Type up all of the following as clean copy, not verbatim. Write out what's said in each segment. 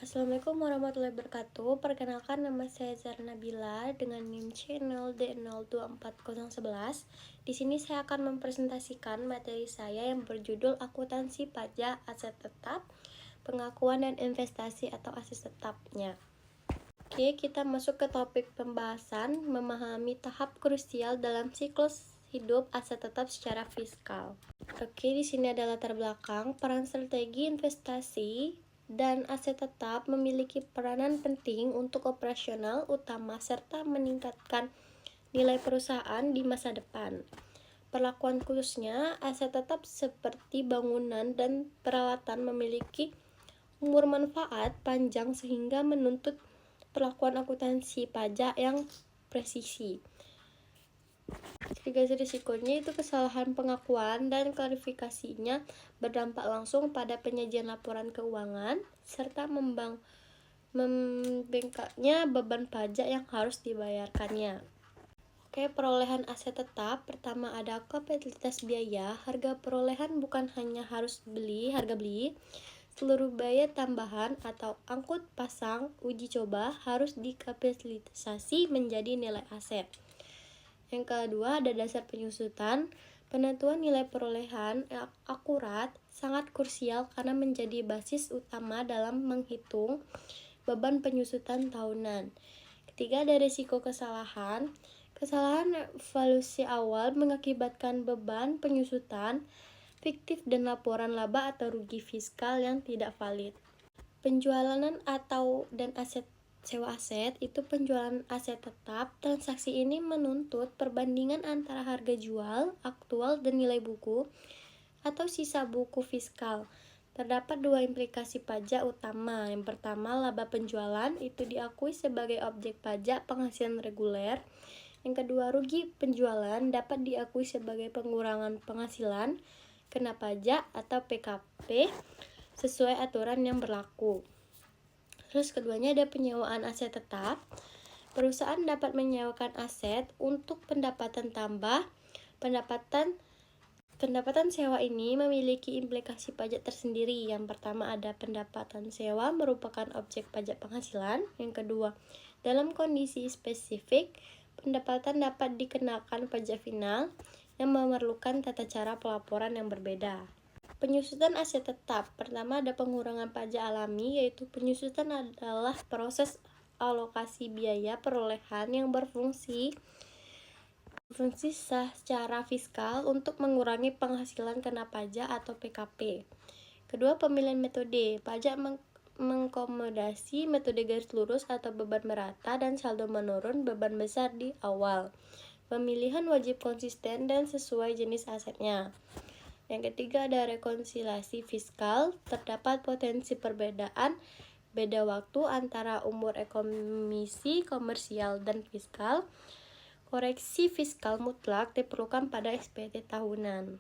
Assalamualaikum warahmatullahi wabarakatuh. Perkenalkan, nama saya Zara Nabila dengan NIM channel D024011. Di sini saya akan mempresentasikan materi saya yang berjudul akuntansi pajak aset tetap, pengakuan dan investasi atau aset tetapnya. Oke, kita masuk ke topik pembahasan, memahami tahap krusial dalam siklus hidup aset tetap secara fiskal. Oke, di sini ada latar belakang, peran strategi investasi dan aset tetap memiliki peranan penting untuk operasional utama serta meningkatkan nilai perusahaan di masa depan. Perlakuan khususnya, aset tetap seperti bangunan dan peralatan memiliki umur manfaat panjang sehingga menuntut perlakuan akuntansi pajak yang presisi. Mitigasi risikonya itu kesalahan pengakuan dan klarifikasinya berdampak langsung pada penyajian laporan keuangan serta membengkaknya beban pajak yang harus dibayarkannya. Oke, perolehan aset tetap. Pertama ada kapitalitas biaya. Harga perolehan bukan hanya harga beli. Seluruh biaya tambahan atau angkut pasang uji coba harus dikapitalisasi menjadi nilai aset. Yang kedua ada dasar penyusutan. Penentuan nilai perolehan yang akurat sangat krusial karena menjadi basis utama dalam menghitung beban penyusutan tahunan. Ketiga ada risiko kesalahan. Kesalahan evaluasi awal mengakibatkan beban penyusutan fiktif dan laporan laba atau rugi fiskal yang tidak valid. Penjualan dan sewa aset itu penjualan aset tetap. Transaksi ini menuntut perbandingan antara harga jual aktual dan nilai buku atau sisa buku fiskal. Terdapat dua implikasi pajak utama. Yang pertama, laba penjualan itu diakui sebagai objek pajak penghasilan reguler. Yang kedua, rugi penjualan dapat diakui sebagai pengurangan penghasilan kena pajak atau PKP sesuai aturan yang berlaku. Terus keduanya ada penyewaan aset tetap. Perusahaan dapat menyewakan aset untuk pendapatan tambah. Pendapatan sewa ini memiliki implikasi pajak tersendiri. Yang pertama ada pendapatan sewa merupakan objek pajak penghasilan. Yang kedua, dalam kondisi spesifik, pendapatan dapat dikenakan pajak final yang memerlukan tata cara pelaporan yang berbeda. Penyusutan aset tetap. Pertama ada pengurangan pajak alami, yaitu penyusutan adalah proses alokasi biaya perolehan yang berfungsi secara fiskal untuk mengurangi penghasilan kena pajak atau PKP. Kedua, pemilihan metode. Pajak mengakomodasi metode garis lurus atau beban merata dan saldo menurun beban besar di awal. Pemilihan wajib konsisten dan sesuai jenis asetnya. Yang ketiga ada rekonsiliasi fiskal. Terdapat potensi perbedaan beda waktu antara umur komisi komersial dan fiskal. Koreksi fiskal mutlak diperlukan pada SPT tahunan.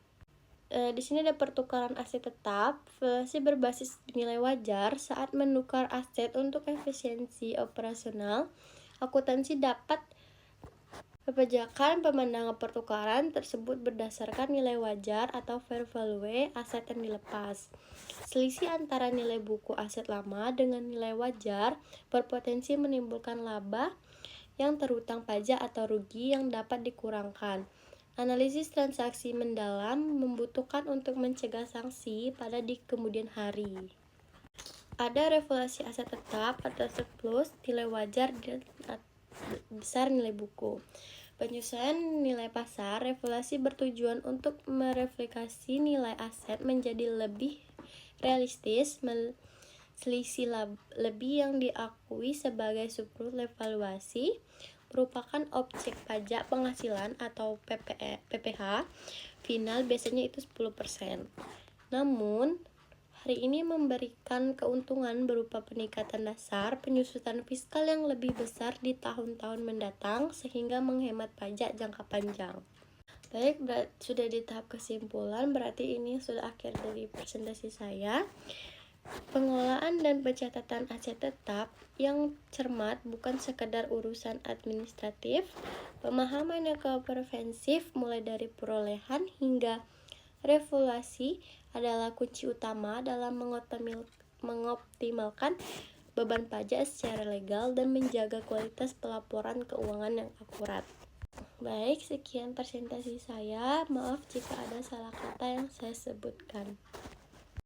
Di sini ada pertukaran aset tetap. Valuasi berbasis nilai wajar saat menukar aset untuk efisiensi operasional. Akuntansi dapat Perpajakan pemandangan pertukaran tersebut berdasarkan nilai wajar atau fair value aset yang dilepas. Selisih antara nilai buku aset lama dengan nilai wajar berpotensi menimbulkan laba yang terhutang pajak atau rugi yang dapat dikurangkan. Analisis transaksi mendalam membutuhkan untuk mencegah sanksi pada di kemudian hari. Ada revaluasi aset tetap atau surplus, nilai wajar dan besar nilai buku. Penyesuaian nilai pasar. Revaluasi bertujuan untuk merefleksi nilai aset menjadi lebih realistis. Selisih lebih yang diakui sebagai surplus revaluasi merupakan objek pajak penghasilan atau PPH final, biasanya itu 10%. Namun hari ini memberikan keuntungan berupa peningkatan dasar penyusutan fiskal yang lebih besar di tahun-tahun mendatang sehingga menghemat pajak jangka panjang. Baik, sudah di tahap kesimpulan, berarti ini sudah akhir dari presentasi saya. Pengelolaan dan pencatatan aset tetap yang cermat bukan sekedar urusan administratif. Pemahaman yang komprehensif mulai dari perolehan hingga revaluasi adalah kunci utama dalam mengoptimalkan beban pajak secara legal, dan menjaga kualitas pelaporan keuangan yang akurat. Baik, sekian presentasi saya. Maaf jika ada salah kata yang saya sebutkan.